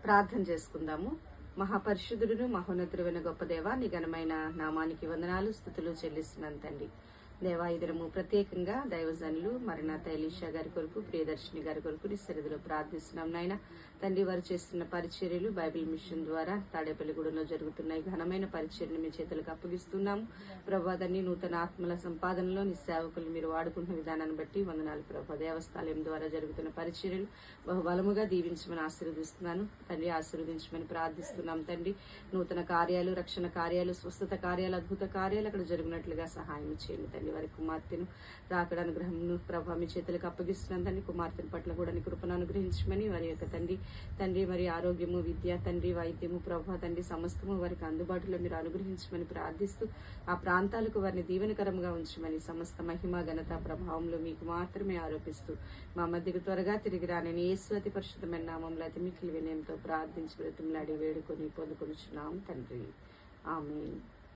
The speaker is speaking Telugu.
ప్రార్థన చేసుకుందాము. మహాపరిశుద్ధుడును మహోన్నతుడైన గొప్ప దేవ, నీ ఘనమైన నామానికి వందనాలు స్తుతులు చెల్లిస్తున్నాను తండ్రి. దేవా, ఈ దినము ప్రత్యేకంగా దైవజనులు మరణాత ఎలీషా గారి కొరకు, ప్రియదర్శిని గారి కొరకు నీ సన్నిధిలో ప్రార్థిస్తున్నాం నాయన. తండ్రి, వారు చేస్తున్న పరిచర్యలు బైబిల్ మిషన్ ద్వారా తాడేపల్లిగూడెంలో జరుగుతున్న ఈ ఘనమైన పరిచర్యను మీ చేతులకు అప్పగిస్తున్నాము. ప్రభా, దాన్ని నూతన ఆత్మల సంపాదనలో నీ సేవకులు మీరు వాడుకుంటున్న విధానాన్ని బట్టి వందనాలు ప్రభా. దేవస్థానం ద్వారా జరుగుతున్న పరిచర్యలు బహుబలముగా దీవించమని ఆశీర్వదిస్తున్నాను తండ్రి. ఆశీర్వదించమని ప్రార్థిస్తున్నాం తండ్రి. నూతన కార్యాలు, రక్షణ కార్యాలు, స్వస్థత కార్యాలు, అద్భుత కార్యాలు అక్కడ జరిగినట్లుగా సహాయం చేయండి తండ్రి. వారి కుమార్తెను రాకడ అనుగ్రహంను ప్రభా మీ చేతులకు అప్పగిస్తున్నాను తండ్రి. కుమార్తెను పట్ల కూడా నీ కృపను అనుగ్రహించమని, వారి యొక్క తండ్రి మరి ఆరోగ్యము, విద్య తండ్రి, వైద్యము ప్రభా తండ్రి సమస్తము వారికి అందుబాటులో మీరు అనుగ్రహించమని ప్రార్థిస్తూ, ఆ ప్రాంతాలకు వారిని దీవెనకరంగా ఉంచమని, సమస్త మహిమ ఘనత ప్రభావంలో మీకు మాత్రమే ఆరోపిస్తూ మా మధ్యకు త్వరగా తిరిగి రానని యేసు అతి పరిశుద్ధమైన నామంలో అతి మిక్కిలి వినయంతో ప్రార్థించి బ్రతిమలాడి వేడుకొని పొందుకొనుచున్నాం తండ్రి. ఆమేన్.